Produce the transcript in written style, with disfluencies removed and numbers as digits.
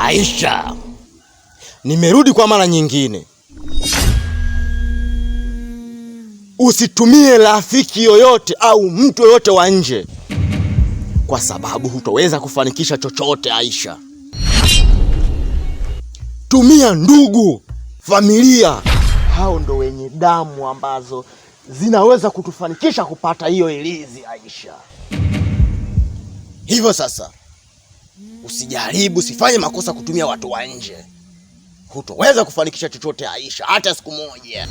Aisha, nimerudi kwa mara nyingine. Usitumie rafiki yoyote au mtu yoyote wa nje, kwa sababu hutoweza kufanikisha chochote Aisha. Tumia ndugu, familia. Hao ndo wenye damu ambazo zinaweza kutufanikisha kupata hiyo ilizi Aisha. Hivyo sasa, usijaribu, usifanye makosa kutumia watu wa nje. Hutoweza kufanikisha chochote Aisha, hata siku moja.